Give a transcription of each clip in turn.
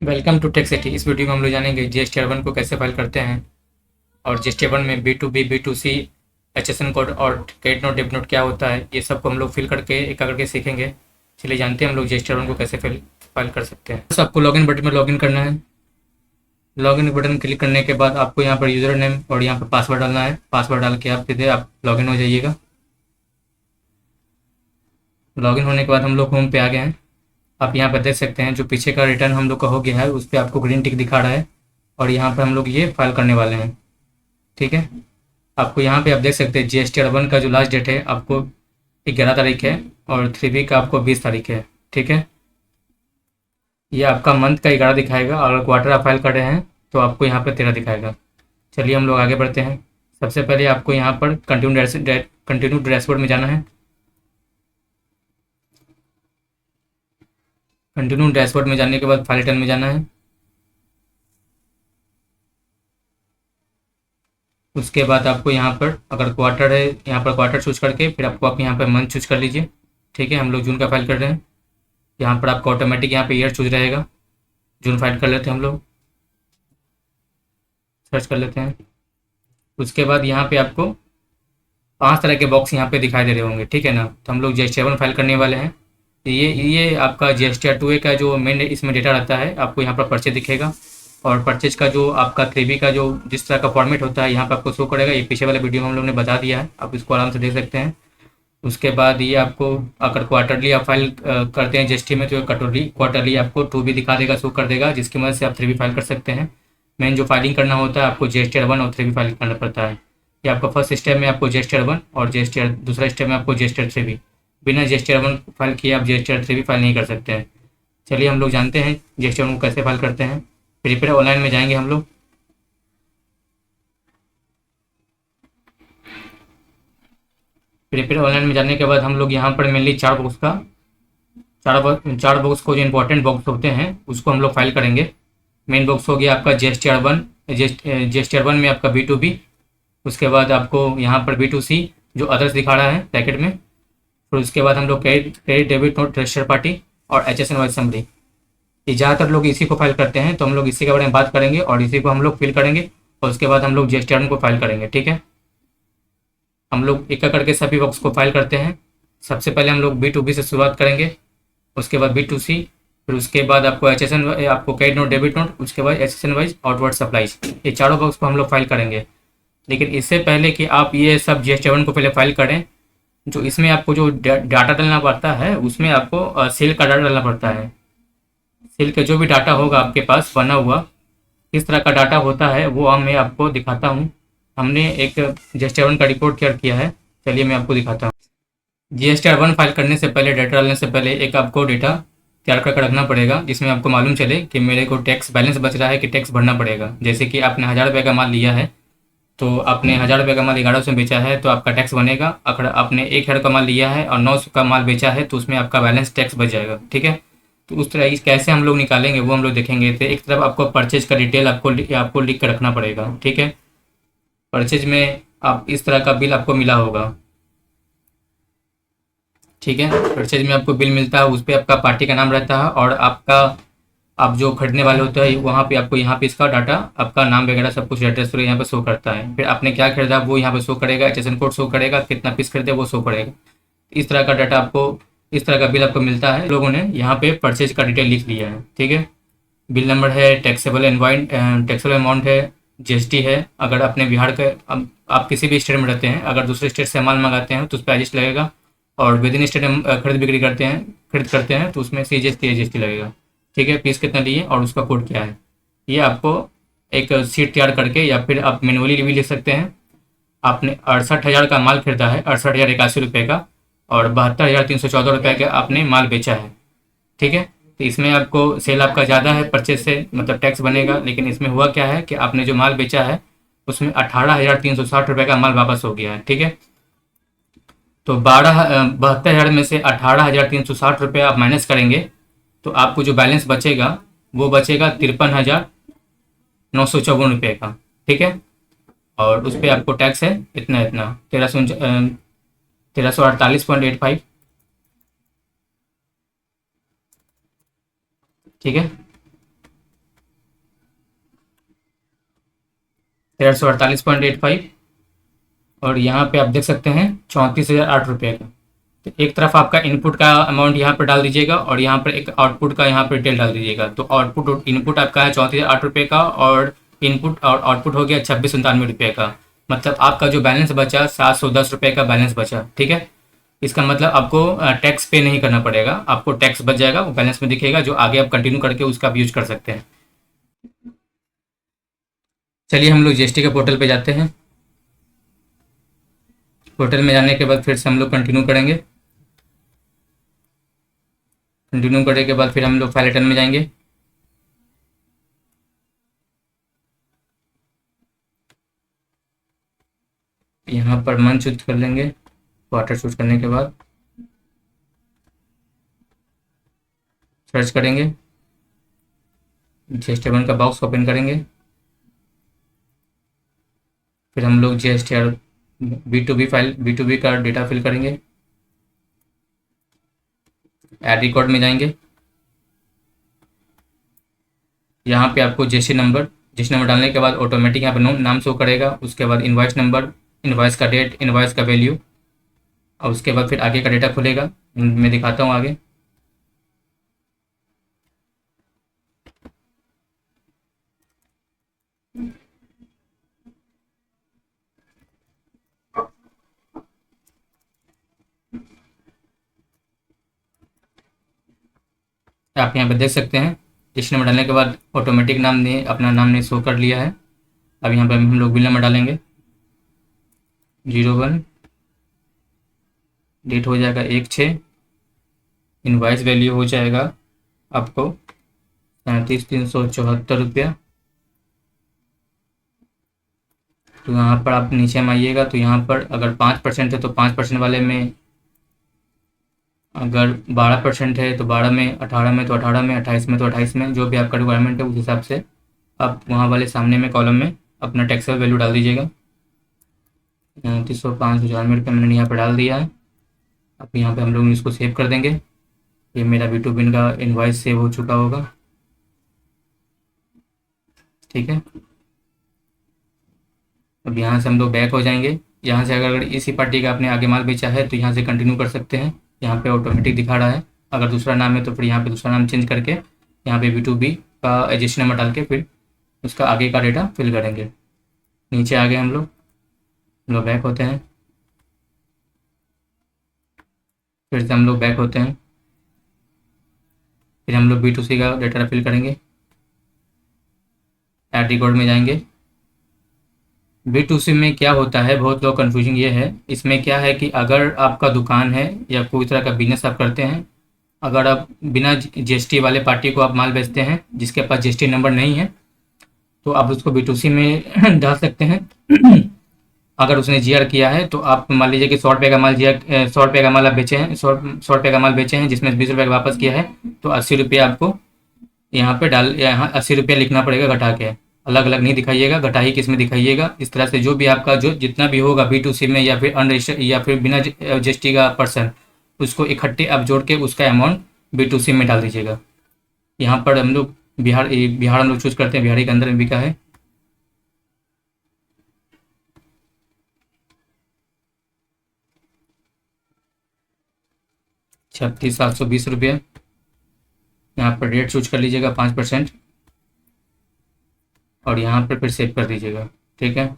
Welcome to Tech City. इस video में हम लोग जानेंगे जीएसटी अर्बन को कैसे फाइल करते हैं और जीएसटी अर्बन में B to B, B to C, HSN code और क्रेडिट नोट, डेबिट नोट क्या होता है, ये सब को हम लोग फिल करके एक करके सीखेंगे। चलिए जानते हैं हम लोग जीएसटी अर्बन को कैसे फाइल कर सकते हैं। बस आपको लॉगिन बटन में लॉगिन करना है। लॉगिन बटन क्लिक करने के बाद आपको यहाँ पर यूज़र नेम और यहाँ पर पासवर्ड डालना है। पासवर्ड डाल के आप सीधे आप लॉगिन हो जाइएगा। लॉगिन होने के बाद हम लोग होम पे आ गए हैं। आप यहाँ पर देख सकते हैं जो पीछे का रिटर्न हम लोग का हो गया है, उस पर आपको ग्रीन टिक दिखा रहा है और यहाँ पर हम लोग ये फाइल करने वाले हैं। ठीक है, आपको यहाँ पे आप देख सकते हैं जीएसटी अर्बन का जो लास्ट डेट है आपको 11 तारीख है और 3B का आपको 20 तारीख है। ठीक है, ये आपका मंथ का 11 दिखाएगा और क्वार्टर आप फाइल कर रहे हैं तो आपको यहाँ पे 13 दिखाएगा। चलिए हम लोग आगे बढ़ते हैं। सबसे पहले आपको यहाँ पर कंटिन्यू डैशबोर्ड में जाना है। कंटिन्यू डैशबोर्ड में जाने के बाद फाइल रिटर्न में जाना है। उसके बाद आपको यहाँ पर अगर क्वार्टर है, यहाँ पर क्वार्टर चूज करके फिर आपको आप यहाँ पर मंथ चूज कर लीजिए। ठीक है, हम लोग जून का फाइल कर रहे हैं। यहाँ पर आपका ऑटोमेटिक यहाँ पे ईयर चूज रहेगा। जून फाइल कर लेते हैं, हम लोग सर्च कर लेते हैं। उसके बाद यहाँ पे आपको 5 तरह के बॉक्स यहाँ पे दिखाई दे रहे होंगे। ठीक है ना, तो हम लोग GST-1 फाइल करने वाले हैं। तो ये आपका GST-2A का जो मेन इसमें डेटा रहता है, आपको यहाँ पर परचेज दिखेगा और परचेज का जो आपका 3B का जो जिस तरह का फॉर्मेट होता है यहाँ पर आपको शो करेगा। ये पीछे वाले वीडियो में हम लोग ने बता दिया है, आप इसको आराम से देख सकते हैं। उसके बाद ये आपको अगर क्वार्टरली आप फाइल करते हैं जीएसटी में तो क्वार्टरली आपको 2B दिखा देगा, शो कर देगा, जिसकी मदद से आप 3B फाइल कर सकते हैं। मेन जो फाइलिंग करना होता है आपको GST-1 और 3B फाइल करना पड़ता है। ये आपका फर्स्ट स्टेप में आपको GST-1 और दूसरा स्टेप में आपको GST-3B। बिना GST-1 फाइल किए आप GST-3B फाइल नहीं कर सकते हैं। चलिए हम लोग जानते हैं GST-1 को कैसे फाइल करते हैं। प्रिपेयर ऑनलाइन में जाएंगे हम लोग। प्रिपेयर ऑनलाइन में जाने के बाद हम लोग यहाँ पर मेनली चार बॉक्स को जो इंपॉर्टेंट बॉक्स होते हैं उसको हम लोग फाइल करेंगे। मेन बॉक्स हो गया आपका GST-1 में आपका B2B। उसके बाद आपको यहाँ पर B2C जो अदर्स दिखा रहा है पैकेट में। फिर उसके बाद हम लोग credit debit note register party और HSN समरी। ये ज़्यादातर लोग इसी को फाइल करते हैं, तो हम लोग इसी के बारे में बात करेंगे और इसी को हम लोग फिल करेंगे और उसके बाद हम लोग GST-1 को फाइल करेंगे। ठीक है, हम लोग एक एक करके सभी बॉक्स को फाइल करते हैं। सबसे पहले हम लोग B2B से शुरुआत करेंगे, उसके बाद B2C, फिर उसके बाद आपको HSN, आपको क्रेडिट नोट डेबिट नोट, उसके बाद HSN वाइज आउटवर्ड सप्लाईज। ये चारों बॉक्स को हम लोग फाइल करेंगे। लेकिन इससे पहले कि आप ये सब GST-1 को पहले फाइल करें, जो इसमें आपको जो डाटा डालना पड़ता है उसमें आपको सेल का डाटा डालना पड़ता है। सेल का जो भी डाटा होगा आपके पास बना हुआ, किस तरह का डाटा होता है वो मैं आपको दिखाता हूँ। हमने एक GST-1 का रिपोर्ट तैयार किया है, चलिए मैं आपको दिखाता हूँ। GST-1 फाइल करने से पहले, डाटा डालने से पहले एक आपको डेटा तैयार करके रखना पड़ेगा जिसमें आपको मालूम चले कि मेरे को टैक्स बैलेंस बच रहा है कि टैक्स भरना पड़ेगा। जैसे कि आपने 1000 रुपये का माल लिया है तो आपने 1000 रुपये का माल 1100 में बेचा है तो आपका टैक्स बनेगा। अगर आपने 1000 का माल लिया है और 900 का माल बेचा है तो उसमें आपका बैलेंस टैक्स बच जाएगा। ठीक है, तो उस तरह कैसे हम लोग निकालेंगे वो हम लोग देखेंगे। तो एक तरफ आपको परचेज का डिटेल आपको लिख कर रखना पड़ेगा। ठीक है, परचेज में आप इस तरह का बिल आपको मिला होगा। ठीक है, परचेज में आपको बिल मिलता है, उस पर आपका पार्टी का नाम रहता है और आपका आप जो खरीदने वाले होते हैं वहाँ पे आपको यहाँ पे इसका डाटा, आपका नाम वगैरह सब कुछ एड्रेस वगैरह यहाँ पे शो करता है। फिर आपने क्या खरीदा वो यहाँ पे शो करेगा, HSN कोड शो करेगा, कितना पीस खरीदे वो शो करेगा। इस तरह का डाटा आपको, इस तरह का बिल आपको मिलता है। लोगों ने यहाँ पे परचेज का डिटेल लिख लिया है। ठीक है, बिल नंबर है, टैक्सेबल अमाउंट है, GST है। अगर अपने बिहार के, आप किसी भी स्टेट में रहते हैं, अगर दूसरे स्टेट से माल मंगाते हैं तो उस पर GST लगेगा और विद इन स्टेट खरीद बिक्री खरीद करते हैं तो उसमें CGST लगेगा। ठीक है, पीस कितना लिए और उसका कोड क्या है, ये आपको एक सीट तैयार करके या फिर आप मैनुअली भी लिख सकते हैं। आपने 68,000 का माल खरीदा है, 68,081 रुपये का, और 72,314 रुपये का आपने माल बेचा है। ठीक है, तो इसमें आपको सेल आपका ज़्यादा है परचेज से, मतलब टैक्स बनेगा। लेकिन इसमें हुआ क्या है कि आपने जो माल बेचा है उसमें 18,360 रुपये का माल वापस हो गया है। ठीक है, तो 72,000 में से 18,360 रुपये आप माइनस करेंगे तो आपको जो बैलेंस बचेगा वो बचेगा 53,954 रुपये का। ठीक है, और उस पर आपको टैक्स है इतना इतना 1348.85। ठीक है, 1348.85। और यहाँ पे आप देख सकते हैं 34,008 रुपये का। तो एक तरफ आपका इनपुट का अमाउंट यहाँ पर डाल दीजिएगा और यहाँ पर एक आउटपुट का यहाँ पर डिटेल डाल दीजिएगा। तो आउटपुट और इनपुट आपका है 34,008 रुपये का, और इनपुट और आउटपुट हो गया 26,97 रुपये का। मतलब आपका जो बैलेंस बचा 710 रुपये का बैलेंस बचा। ठीक है, इसका मतलब आपको टैक्स पे नहीं करना पड़ेगा, आपको टैक्स बच जाएगा, वो बैलेंस में दिखेगा, जो आगे आप कंटिन्यू करके उसका आप यूज कर सकते हैं। चलिए हम लोग जीएसटी के पोर्टल पे जाते हैं। पोर्टल में जाने के बाद फिर से हम लोग कंटिन्यू करेंगे। कंटिन्यू करने के बाद फिर हम लोग फाइल रिटर्न में जाएंगे। यहाँ पर मंथ चूज कर लेंगे, क्वार्टर चूज करने के बाद सर्च करेंगे, जीएसटी वन का बॉक्स ओपन करेंगे। फिर हम लोग GST R B2B file B2B का डेटा फिल करेंगे। ऐड रिकॉर्ड में जाएंगे। यहाँ पे आपको जीएसटी नंबर डालने के बाद ऑटोमेटिक यहाँ पर नाम शो करेगा। उसके बाद इनवॉइस नंबर, इनवॉइस का डेट, इनवॉइस का वैल्यू, और उसके बाद फिर आगे का डेटा खुलेगा। मैं दिखाता हूँ आगे। आप यहाँ पे देख सकते हैं जीएसटी नंबर डालने के बाद ऑटोमेटिक नाम ने अपना नाम ने शो कर लिया है। अब यहाँ पे हम लोग बिल नंबर डालेंगे 01, डेट हो जाएगा 1/6, इनवाइस वैल्यू हो जाएगा आपको 37,374 रुपया। तो यहाँ पर आप नीचे में आइएगा तो यहाँ पर अगर 5% है तो 5% वाले में, अगर 12% है तो 12 में, 18 में तो 18 में, 28 में तो 28 में, जो भी आपका रिक्वायरमेंट है उस हिसाब से आप वहाँ वाले सामने में कॉलम में अपना टैक्सेबल वैल्यू डाल दीजिएगा। 3,595 रुपये मैंने यहाँ पर डाल दिया है। अब यहाँ पे हम लोग इसको सेव कर देंगे। ये मेरा B2B का इनवॉइस सेव हो चुका होगा। ठीक है, अब यहाँ से हम लोग बैक हो जाएंगे। यहाँ से अगर इसी पार्टी का आपने आगे माल बेचा है तो यहाँ से कंटिन्यू कर सकते हैं। यहाँ पे ऑटोमेटिक दिखा रहा है। अगर दूसरा नाम है तो फिर यहाँ पे दूसरा नाम चेंज करके यहाँ पे B2B का रजिस्ट्रेशन नंबर डाल के फिर उसका आगे का डेटा फिल करेंगे। नीचे आ गए हम लोग बैक होते हैं। फिर से हम लोग बैक होते हैं। फिर हम लोग B2C का डेटा फिल करेंगे। ऐड रिकॉर्ड में जाएंगे। B2C में क्या होता है, बहुत लोग कन्फ्यूजिंग ये है, इसमें क्या है कि अगर आपका दुकान है या कोई तरह का बिजनेस आप करते हैं, अगर आप बिना जीएसटी वाले पार्टी को आप माल बेचते हैं जिसके पास जीएसटी नंबर नहीं है, तो आप उसको B2C में डाल सकते हैं। अगर उसने जीआर किया है तो आप मान लीजिए कि 100 रुपये का माल जीआर, 100 रुपये का माल आप बेचे हैं, 100 रुपये का माल बेचे हैं जिसमें 20 रुपये का वापस किया है, तो 80 रुपये आपको यहाँ 80 रुपये लिखना पड़ेगा घटा के। अलग अलग नहीं दिखाइएगा, घटा ही किस में दिखाइएगा। इस तरह से जो भी आपका जो जितना भी होगा B2C में या फिर अनरजिस्टर्ड या फिर बिना जीएसटी का पर्सन, उसको इकट्ठे आप जोड़ के उसका अमाउंट B2C में डाल दीजिएगा। यहाँ पर हम लोग बिहार हम लोग चूज करते हैं, बिहारी के अंदर में बिका है। ₹36,720। यहाँ पर रेट चूज कर लीजिएगा 5%, और यहाँ पर फिर सेव कर दीजिएगा। ठीक है,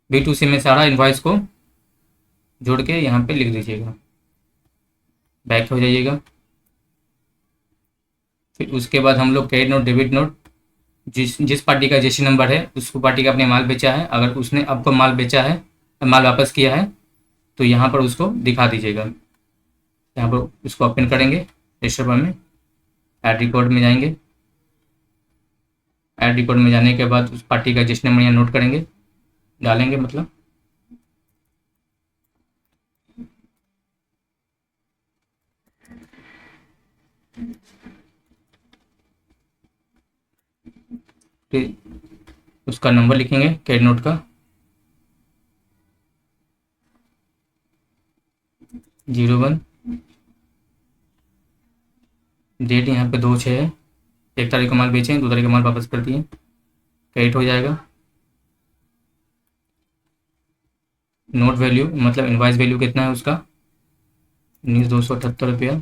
B2C में सारा इन्वाइस को जोड़ के यहाँ पे लिख दीजिएगा। बैक हो जाइएगा। फिर उसके बाद हम लोग क्रेडिट नोट, डेबिट नोट, जिस पार्टी का जीएसटी नंबर है उस पार्टी का आपने माल बेचा है, अगर उसने आपको माल बेचा है, माल वापस किया है, तो यहाँ पर उसको दिखा दीजिएगा। यहाँ पर उसको ओपन करेंगे रजिस्टर में, ऐड रिकॉर्ड में जाएंगे। ऐड रिकॉर्ड में जाने के बाद उस पार्टी का जीएसटी नंबर यहाँ नोट करेंगे, डालेंगे मतलब। फिर उसका नंबर लिखेंगे क्रेडिट नोट का 01, डेट यहाँ पे 2/6 है, 1 तारीख को माल बेचे हैं, 2 तारीख को माल वापस कर दिए, क्रेडिट हो जाएगा। नोट वैल्यू मतलब इनवाइस वैल्यू कितना है उसका, 19,278 रुपया।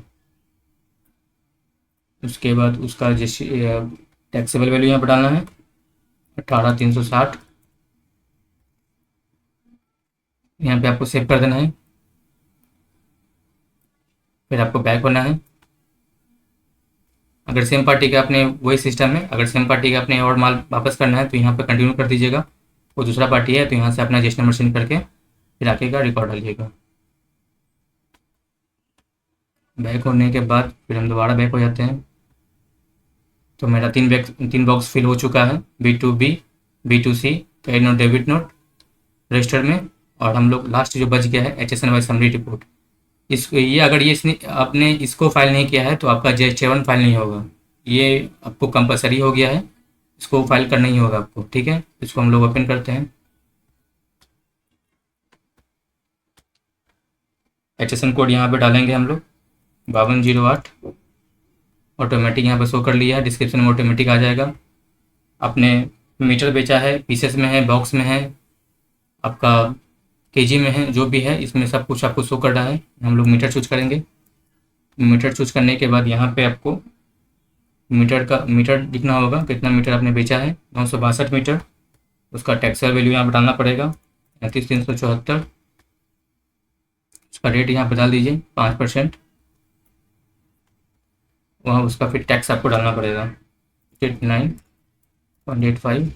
उसके बाद उसका जिस टैक्सेबल वैल्यू यहाँ पर डालना है 18,360। यहाँ पे आपको सेव कर देना है, फिर आपको बैक होना है। अगर सेम पार्टी का अपने वही सिस्टम है, अगर सेम पार्टी का अपने और माल वापस करना है तो यहाँ पर कंटिन्यू कर दीजिएगा। वो दूसरा पार्टी है तो यहाँ से अपना रजिस्टर नंबर सेंड करके फिर आके का रिकॉर्ड डालिएगा। बैक होने के बाद फिर हम दोबारा बैक हो जाते हैं। तो मेरा 3 बॉक्स फिल हो चुका है, B2B, B2C, credit note, debit note, register में। और हम लोग लास्ट जो बच गया है HSNY समरी रिपोर्ट, इस ये अगर ये इसने आपने इसको फाइल नहीं किया है तो आपका JST1 फाइल नहीं होगा। ये आपको कंपलसरी हो गया है, इसको फाइल करना ही होगा आपको, ठीक है। इसको हम लोग ओपन करते हैं। HSN कोड यहाँ पे डालेंगे हम लोग 5208। ऑटोमेटिक यहाँ पे शो कर लिया है, डिस्क्रिप्शन में ऑटोमेटिक आ जाएगा। आपने मीटर बेचा है, पीसेस में है, बॉक्स में है, आपका केजी में है, जो भी है इसमें सब कुछ आपको शो कर रहा है। हम लोग मीटर चूज करेंगे। मीटर चूज करने के बाद यहाँ पे आपको मीटर दिखना होगा, कितना मीटर आपने बेचा है, 962 मीटर। उसका टैक्सेबल वैल्यू यहाँ पर डालना पड़ेगा 33,374। उसका रेट यहाँ पर डाल दीजिए 5%। वहाँ उसका फिर टैक्स आपको डालना पड़ेगा 889.85,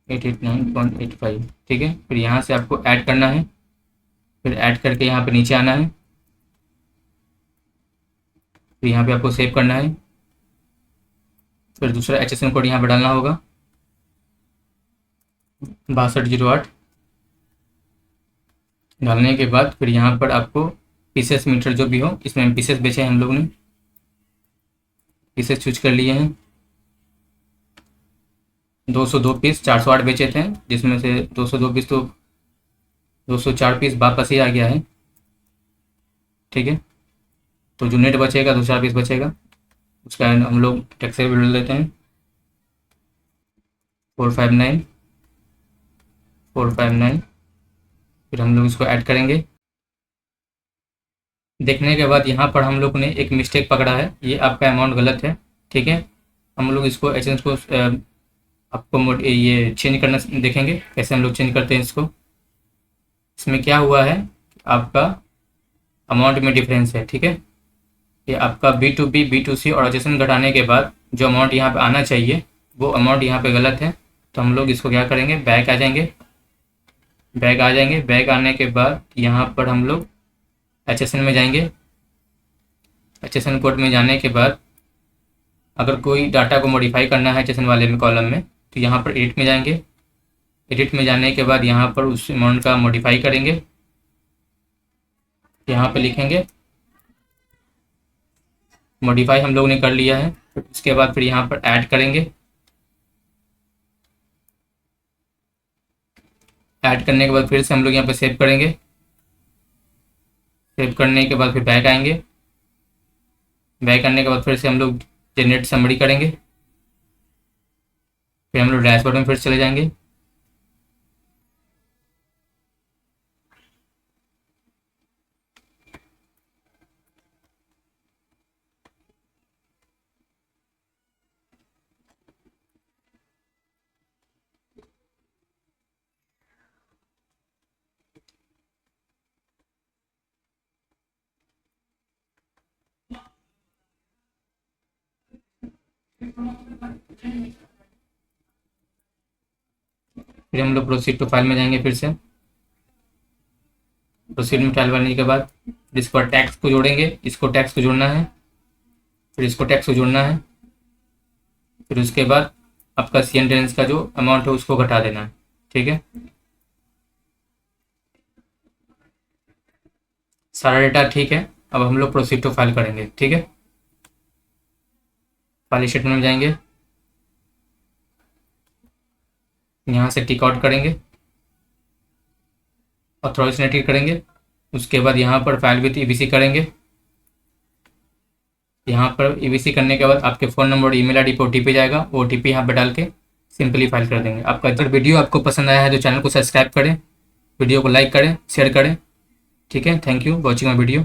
889.85, ठीक है। फिर यहाँ से आपको ऐड करना है, फिर ऐड करके यहाँ पे नीचे आना है, फिर यहाँ पे आपको सेव करना है। फिर दूसरा HSN कोड यहाँ पे डालना होगा 6208। डालने के बाद फिर यहाँ पर आपको पीसेस मीटर जो भी हो, इसमें पीसेस बेचे हैं हम लोग ने, पीसेस चूज कर लिए हैं। 202 पीस 408 बेचे थे, जिसमें से 202 पीस तो 204 पीस वापस ही आ गया है, ठीक है। तो जो नेट बचेगा 204 पीस बचेगा, उसका हम लोग टैक्सेबल डाल देते हैं 459, 459। फिर हम लोग इसको ऐड करेंगे। देखने के बाद यहाँ पर हम लोग ने एक मिस्टेक पकड़ा है, ये आपका अमाउंट गलत है, ठीक है। हम लोग इसको एचेंज को आपको ये चेंज करना देखेंगे कैसे हम लोग चेंज करते हैं इसको। इसमें क्या हुआ है, आपका अमाउंट में डिफरेंस है, ठीक है। ये आपका B2B, B2C और एचएसएन घटाने के बाद जो अमाउंट यहाँ पे आना चाहिए वो अमाउंट यहाँ पे गलत है। तो हम लोग इसको क्या करेंगे, बैक आ जाएंगे। बैक आने के बाद यहाँ पर हम लोग HSN में जाएंगे। HSN कोड में जाने के बाद अगर कोई डाटा को मॉडिफाई करना है HSN वाले में कॉलम में, तो यहाँ पर एडिट में जाएंगे। एडिट में जाने के बाद यहाँ पर उस अमाउंट का मॉडिफाई करेंगे। यहाँ पे लिखेंगे मॉडिफाई, हम लोग ने कर लिया है। उसके बाद फिर यहाँ पर ऐड करेंगे। ऐड करने के बाद फिर से हम लोग यहाँ पे सेव करेंगे। सेव करने के बाद फिर बैक आएंगे। बैक आने के बाद फिर से हम लोग जनरेट समरी करेंगे। फिर हम लोग डैशबोर्ड में फिर चले जाएंगे। फिर हम लोग प्रोसीड टू फाइल में जाएंगे। फिर से प्रोसीड में फाइल बनने के बाद इस पर टैक्स को जोड़ेंगे, इसको टैक्स को जोड़ना है, फिर इसको टैक्स को जोड़ना है। फिर उसके बाद आपका CN टेनेंस का जो अमाउंट है उसको घटा देना है, ठीक है। सारा डेटा ठीक है। अब हम लोग प्रोसीड टू फाइल करेंगे, ठीक है। फाइल स्टेटमेंट में जाएंगे, यहाँ से टिक आउट करेंगे, ऑथराइज टिक करेंगे। उसके बाद यहाँ पर फाइल विथ EBC करेंगे। यहाँ पर EBC करने के बाद आपके फ़ोन नंबर और ईमेल आईडी पर OTP जाएगा। OTP यहाँ पर डाल के सिंपली फाइल कर देंगे। आपका अगर वीडियो आपको पसंद आया है तो चैनल को सब्सक्राइब करें, वीडियो को लाइक करें, शेयर करें। ठीक है, thank you watching my video.